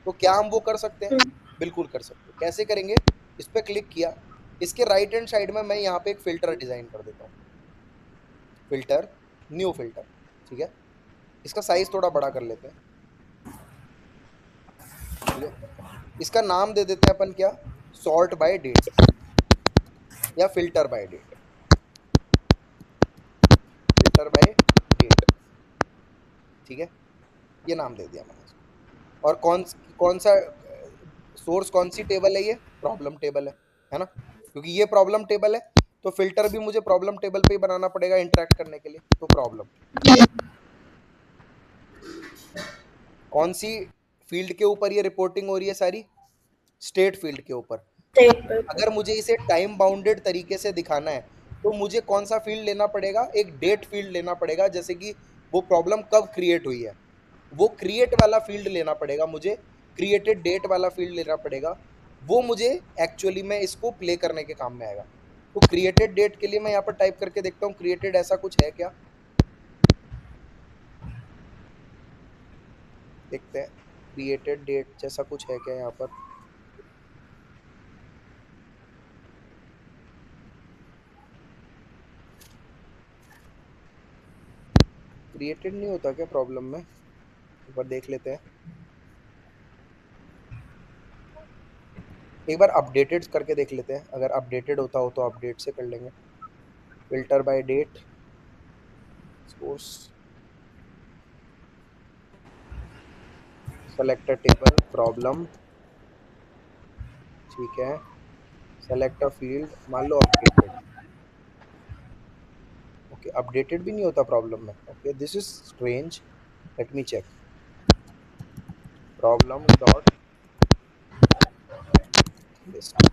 तो क्या हम वो कर सकते हैं? बिल्कुल कर सकते हैं। कैसे करेंगे? इस पे क्लिक किया, इसके राइट हैंड साइड में मैं यहाँ पे एक फिल्टर डिजाइन कर देता हूँ। फिल्टर, न्यू फिल्टर, ठीक है। इसका साइज थोड़ा बड़ा कर लेते हैं, ठीक है। इसका नाम दे देते हैं अपन क्या, सॉर्ट बाय डेट या filter by date, filter by date, ठीक है। ये नाम दे दिया मैंने इसको। और कौन कौन सा सोर्स, कौन सी टेबल है? ये प्रॉब्लम टेबल है ना, क्योंकि ये प्रॉब्लम टेबल है तो फिल्टर भी मुझे प्रॉब्लम टेबल पे ही बनाना पड़ेगा इंटरेक्ट करने के लिए। तो प्रॉब्लम कौन सी फील्ड के ऊपर ये रिपोर्टिंग हो रही है सारी? स्टेट फील्ड के ऊपर। स्टेट पर। अगर मुझे इसे टाइम बाउंडेड तरीके से दिखाना है तो मुझे कौन सा फील्ड लेना पड़ेगा? एक डेट फील्ड लेना पड़ेगा, जैसे कि वो प्रॉब्लम कब क्रिएट हुई है, वो क्रिएट वाला फील्ड लेना पड़ेगा मुझे, क्रिएटेड डेट वाला फील्ड लेना पड़ेगा। वो मुझे एक्चुअली में इसको प्ले करने के काम में आएगा। तो क्रिएटेड डेट के लिए मैं यहाँ पर टाइप करके देखता हूँ, क्रिएटेड ऐसा कुछ है क्या, देखते हैं। क्रिएटेड डेट जैसा कुछ है क्या यहाँ पर? क्रिएटेड नहीं होता क्या प्रॉब्लम में? एक बार देख लेते हैं, एक बार अपडेटेड करके देख लेते हैं। अगर अपडेटेड होता हो तो अपडेट से कर लेंगे। Filter by date, source, select a table, problem, ठीक है। सेलेक्ट अ फील्ड, मान लो अपडेटेड। ओके, अपडेटेड भी नहीं होता प्रॉब्लम में। Okay, this is strange, let me check. Problem dot list.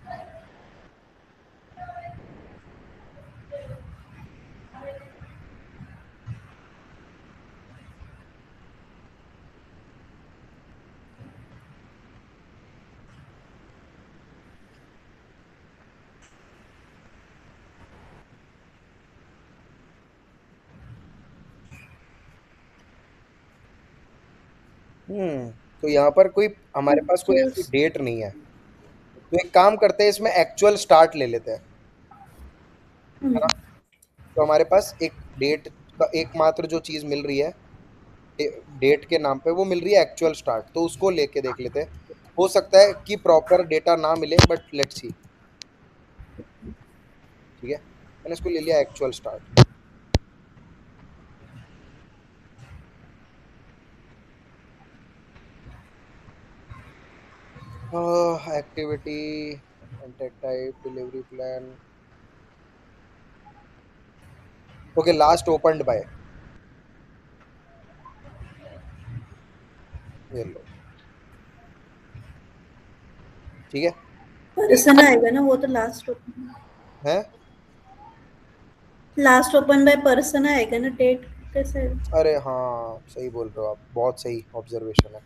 तो यहाँ पर कोई, हमारे पास कोई ऐसी Just डेट नहीं है। तो एक काम करते हैं, इसमें एक्चुअल स्टार्ट ले लेते हैं, है ना। तो हमारे पास एक डेट का एकमात्र जो चीज मिल रही है डेट के नाम पे, वो मिल रही है एक्चुअल स्टार्ट। तो उसको लेके देख लेते हैं। हो सकता है कि प्रॉपर डेटा ना मिले, बट लेट्स सी, ठीक है। मैंने इसको ले लिया actual start. Activity, contact type, delivery plan. Okay, last opened by, ये लो, ठीक है। फिर पर्सन आएगा ना, वो तो लास्ट ओपन, है, लास्ट ओपन बाय पर्सन आएगा ना, डेट कैसे? अरे हाँ सही बोल रहे हो आप, बहुत सही ऑब्जर्वेशन है।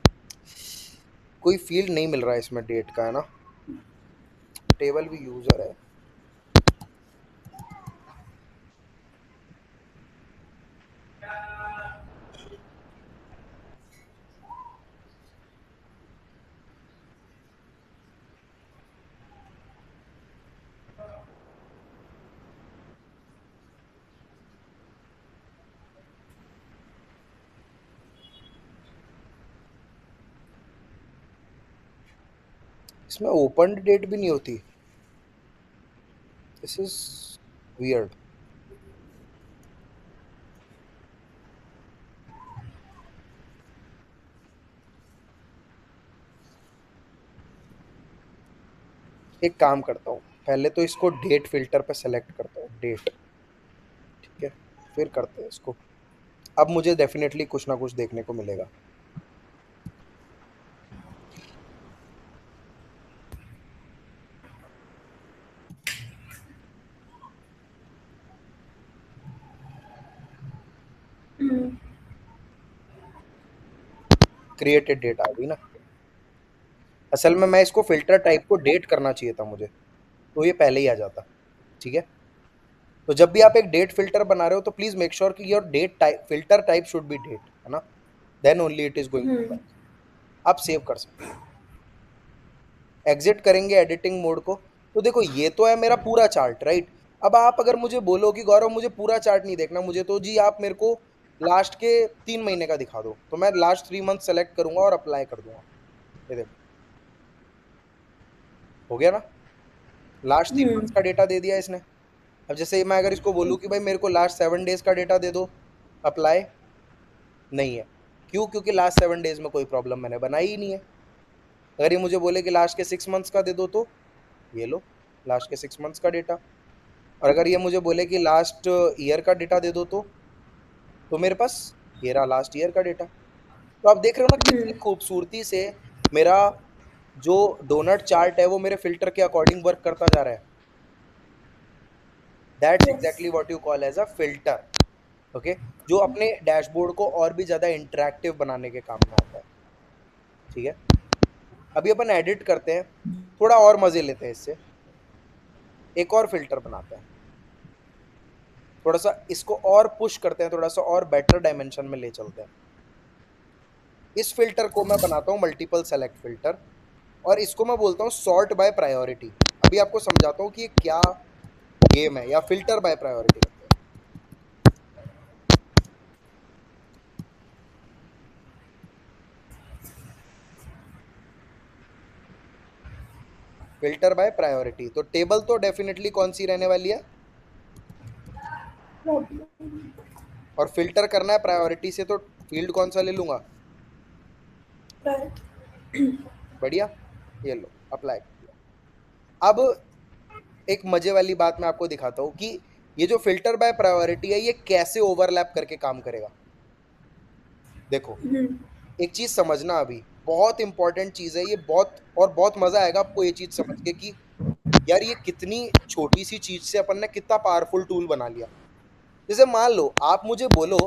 कोई फील्ड नहीं मिल रहा है इसमें डेट का, है ना। टेबल भी यूजर है। इसमें ओपन डेट भी नहीं होती, दिस इज वियर्ड। एक काम करता हूँ, पहले तो इसको डेट फिल्टर पे सेलेक्ट करता हूँ, डेट, ठीक है। फिर करते हैं इसको। अब मुझे डेफिनेटली कुछ ना कुछ देखने को मिलेगा। क्रिएटेड डेट आ गई ना। असल में मैं इसको फिल्टर टाइप को डेट करना चाहिए था मुझे, तो ये पहले ही आ जाता, ठीक है। तो जब भी आप एक डेट फिल्टर बना रहे हो तो प्लीज मेक श्योर कि your date type filter type should be date, है ना, then only it is going to work. आप सेव कर सकते हो। एग्जिट करेंगे एडिटिंग मोड को, तो देखो ये तो है मेरा पूरा चार्ट, राइट। अब आप अगर मुझे बोलो कि गौरव मुझे पूरा चार्ट नहीं देखना, मुझे तो जी आप मेरे को लास्ट के 3 महीने का दिखा दो, तो मैं लास्ट 3 मंथ सेलेक्ट करूंगा और अप्लाई कर दूंगा। ये देखो हो गया ना, लास्ट 3 मंथ्स का डेटा दे दिया इसने। अब जैसे मैं अगर इसको बोलूँ कि भाई मेरे को लास्ट 7 डेज का डेटा दे दो, अप्लाई नहीं है। क्यों? क्योंकि लास्ट 7 डेज में कोई प्रॉब्लम मैंने बनाई ही नहीं है। अगर ये मुझे बोले कि लास्ट के 6 मंथ्स का दे दो, तो ये लो लास्ट के 6 मंथ्स का डेटा। और अगर ये मुझे बोले कि लास्ट ईयर का डेटा दे दो, तो मेरे पास ये रहा लास्ट ईयर का डेटा। तो आप देख रहे हो ना कितनी खूबसूरती से मेरा जो डोनट चार्ट है वो मेरे फिल्टर के अकॉर्डिंग वर्क करता जा रहा है। That's exactly what you call as a filter, okay, जो अपने डैशबोर्ड को और भी ज्यादा इंटरेक्टिव बनाने के काम में आता है। ठीक है, अभी अपन एडिट करते हैं, थोड़ा और मजे लेते हैं इससे, एक और फिल्टर बनाते हैं, थोड़ा सा इसको और पुश करते हैं, थोड़ा सा और बेटर डायमेंशन में ले चलते हैं। इस फिल्टर को मैं बनाता हूँ मल्टीपल सेलेक्ट फिल्टर, और इसको मैं बोलता हूँ सॉर्ट बाय प्रायोरिटी। अभी आपको समझाता हूँ कि ये क्या गेम है, या फिल्टर बाय प्रायोरिटी करते हैं। फिल्टर बाय प्रायोरिटी, तो टेबल तो डेफिनेटली कौन सी रहने वाली है, और फिल्टर करना है प्रायोरिटी से, तो फील्ड कौन सा ले लूंगा, बढ़िया, ये लो अप्लाई कर दिया। अब एक मजे वाली बात मैं आपको दिखाता हूँ कि ये जो फिल्टर बाय प्रायोरिटी है ये कैसे ओवरलैप करके काम करेगा। देखो एक चीज समझना, अभी बहुत इंपॉर्टेंट चीज है ये, बहुत और बहुत मजा आएगा आपको ये चीज समझ के कि यार ये कितनी छोटी सी चीज से अपन ने कितना पावरफुल टूल बना लिया। जैसे मान लो आप मुझे बोलो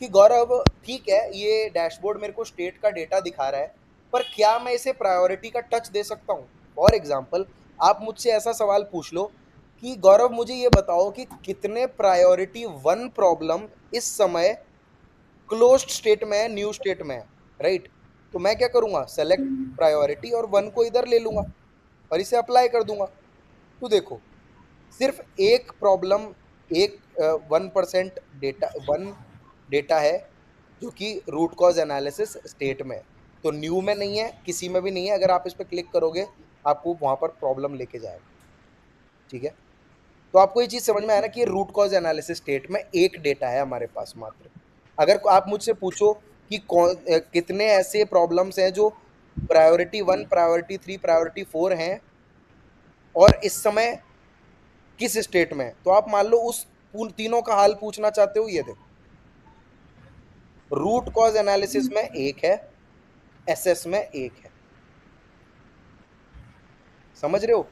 कि गौरव ठीक है ये डैशबोर्ड मेरे को स्टेट का डेटा दिखा रहा है, पर क्या मैं इसे प्रायोरिटी का टच दे सकता हूँ। फॉर एग्जाम्पल आप मुझसे ऐसा सवाल पूछ लो कि गौरव मुझे ये बताओ कि कितने प्रायोरिटी 1 प्रॉब्लम इस समय क्लोज्ड स्टेट में है, न्यू स्टेट में है, राइट। तो मैं क्या करूंगा, सेलेक्ट प्रायोरिटी और 1 को इधर ले लूंगा और इसे अप्लाई कर दूंगा। तो देखो सिर्फ एक प्रॉब्लम, एक 1% डेटा, 1 डेटा है जो कि रूट कॉज एनालिसिस स्टेट में है, तो न्यू में नहीं है, किसी में भी नहीं है। अगर आप इस पर क्लिक करोगे आपको वहां पर प्रॉब्लम लेके जाएगा। ठीक है, तो आपको ये चीज समझ में आया ना कि ये रूट कॉज एनालिसिस स्टेट में एक डेटा है हमारे पास मात्र। अगर आप मुझसे पूछो कि कितने ऐसे प्रॉब्लम्स हैं जो प्रायोरिटी 1, प्रायोरिटी 3, प्रायोरिटी 4 हैं और इस समय किस स्टेट में है, तो आप मान लो उस तीनों का हाल पूछना चाहते हो। ये देखो रूट कॉज एनालिसिस में एक है, एसएस में एक है, समझ रहे हो।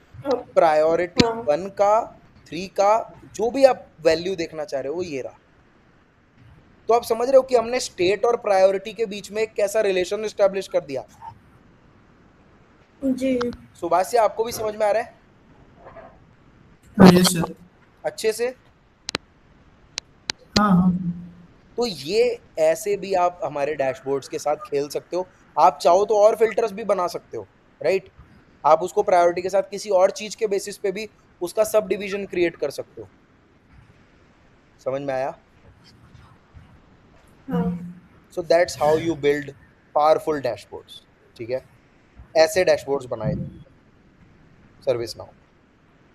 प्रायोरिटी 1 का, 3 का जो भी आप वैल्यू देखना चाह रहे हो वो ये रहा। तो आप समझ रहे हो कि हमने स्टेट और प्रायोरिटी के बीच में एक कैसा रिलेशन एस्टेब्लिश कर दिया। जी सुभाष, आपको भी समझ में आ रहा है यस सर। अच्छे से। हाँ हाँ। तो ये ऐसे भी आप हमारे डैशबोर्ड्स के साथ खेल सकते हो। आप चाहो तो और फिल्टर्स भी बना सकते हो, राइट। आप उसको प्रायोरिटी के साथ किसी और चीज के बेसिस पे भी उसका सब डिवीजन क्रिएट कर सकते हो। समझ में आया। So that's how you build powerful dashboards. ठीक है, ऐसे डैशबोर्ड्स बनाए सर्विस नाउ।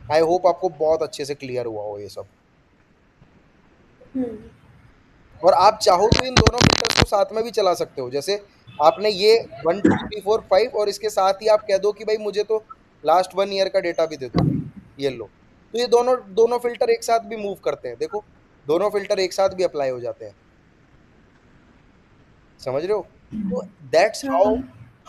आई होप आपको बहुत अच्छे से क्लियर हुआ हो ये सब। और आप चाहो तो इन दोनों फिल्टर्स को साथ में भी चला सकते हो। जैसे आपने ये 1 2 3 4 5 और इसके साथ ही आप कह दो कि भाई मुझे तो लास्ट 1 ईयर का डेटा भी दे दो, ये लो। तो ये दोनों दोनों फिल्टर एक साथ भी मूव करते हैं। देखो दोनों फिल्टर एक साथ भी अप्लाई हो जाते हैं, समझ रहे हो। तो दैट्स हाउ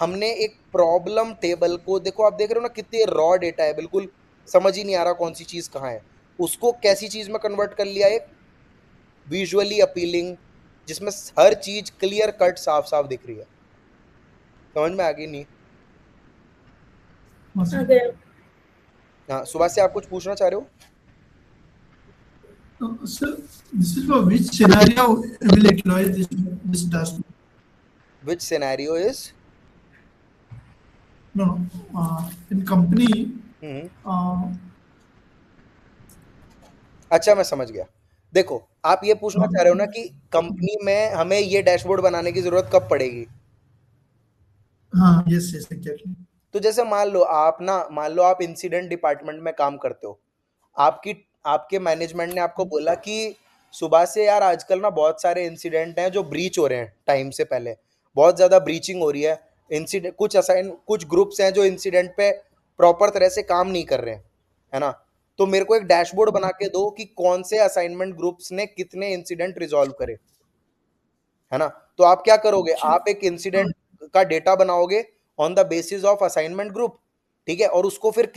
हमने एक प्रॉब्लम टेबल को, देखो आप देख रहे हो ना कितने रॉ डेटा है, बिल्कुल समझ ही नहीं आ रहा कौन सी चीज कहाँ है, उसको कैसी चीज में कन्वर्ट कर लिया, एक विजुअली अपीलिंग जिसमें हर चीज क्लियर कट साफ साफ दिख रही है। समझ में आ गई नहीं। हाँ सर। अगर हाँ सुभाष से आप कुछ पूछना चाह रहे हो। Sir, this is for which scenario will utilize this dashboard? Which scenario is? No, in company, uh, अच्छा, मैं समझ गया। देखो, आप ये पूछना चाह रहे हो ना कि कंपनी में हमें ये डैशबोर्ड बनाने की जरूरत कब पड़ेगी? हाँ, yes, yes, exactly. तो जैसे मान लो आप इंसिडेंट डिपार्टमेंट में काम करते हो। आपकी आपके मैनेजमेंट ने आपको बोला कि सुबह से यार आजकल ना बहुत सारे इंसिडेंट हैं जो ब्रीच हो रहे हैं टाइम से पहले, बहुत ज्यादा ब्रीचिंग हो रही है। इंसिडेंट कुछ ग्रुप्स हैं जो इंसिडेंट पे प्रॉपर तरह से काम नहीं कर रहे हैं, है ना? तो मेरे को एक डैशबोर्ड बना के दो कि कौन से असाइनमेंट ग्रुप्स ने कितने इंसिडेंट रिजॉल्व करे, है ना? तो आप क्या करोगे, अच्छा, आप एक इंसिडेंट का डेटा बनाओगे on the basis of assignment group, ठीक है? और उसको फिर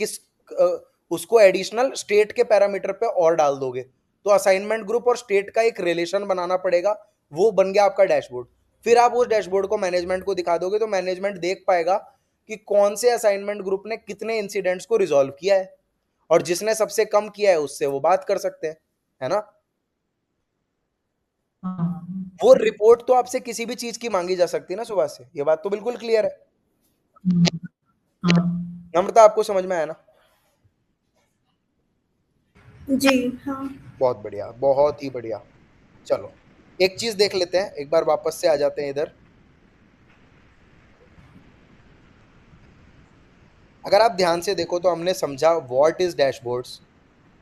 उसको एडिशनल स्टेट के पैरामीटर पे और डाल दोगे, तो असाइनमेंट ग्रुप और स्टेट का एक रिलेशन बनाना पड़ेगा। वो बन गया आपका डैशबोर्ड। फिर आप उस डैशबोर्ड को मैनेजमेंट को दिखा दोगे, तो मैनेजमेंट देख पाएगा कि कौन से असाइनमेंट ग्रुप ने कितने इंसिडेंट्स को रिजॉल्व किया है, और जिसने सबसे कम किया है उससे वो बात कर सकते हैं, है ना? हाँ, वो रिपोर्ट तो आपसे किसी भी चीज की मांगी जा सकती है ना सुबह से, ये बात तो बिल्कुल क्लियर है। हाँ, नम्रता, आपको समझ में आया ना? जी हाँ। बहुत बढ़िया, बहुत ही बढ़िया। चलो, एक चीज देख लेते हैं, एक बार वापस से आ जाते हैं इधर। अगर आप ध्यान से देखो तो हमने समझा व्हाट इज डैशबोर्ड्स,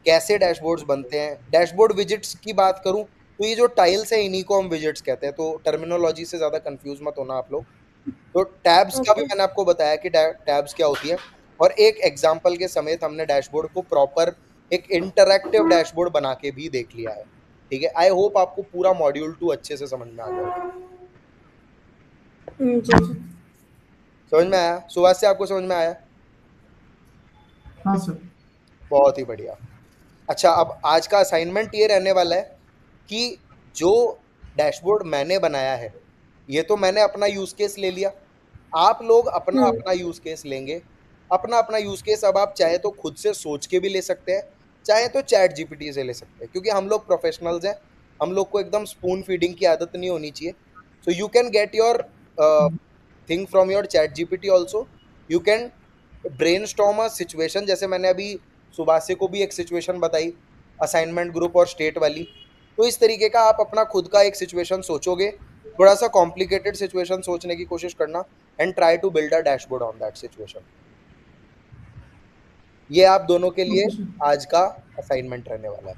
कैसे डैशबोर्ड्स बनते हैं। डैशबोर्ड विजिट्स की बात करूं तो ये जो टाइल्स है इन्हीं को हम विजिट्स कहते हैं, तो टर्मिनोलॉजी से ज्यादा कंफ्यूज मत होना आप लोग। तो टैब्स का भी ओके। मैंने आपको बताया कि टैब्स क्या होती है, और एक एग्जांपल के समेत हमने डैशबोर्ड को प्रॉपर एक इंटरैक्टिव डैशबोर्ड बना के भी देख लिया है। ठीक है, आई होप आपको पूरा मॉड्यूल 2 अच्छे से समझ में आ गया होगा। जी सर। समझ में आया? सुभाष से आपको समझ में आया? हाँ सर। बहुत ही बढ़िया। अच्छा, अब आज का असाइनमेंट ये रहने वाला है कि जो डैशबोर्ड मैंने बनाया है, ये तो मैंने अपना यूज केस ले लिया, आप लोग अपना हम्म। अपना यूज केस लेंगे। अपना अपना यूज केस अब आप चाहे तो खुद से सोच के भी ले सकते हैं, चाहे तो चैट जीपीटी से ले सकते हैं, क्योंकि हम लोग प्रोफेशनल्स हैं, हम लोग को एकदम स्पून फीडिंग की आदत नहीं होनी चाहिए। So you can get your thing from your chat GPT also. You can brainstorm a situation, जैसे मैंने अभी सुभाष को भी एक सिचुएशन बताई, असाइनमेंट ग्रुप और स्टेट वाली। तो इस तरीके का आप अपना खुद का एक सिचुएशन सोचोगे, थोड़ा सा कॉम्प्लिकेटेड सिचुएशन सोचने की कोशिश करना, and try to build a dashboard on that situation. ये आप दोनों के लिए ओके सर। आज का असाइनमेंट रहने वाला है।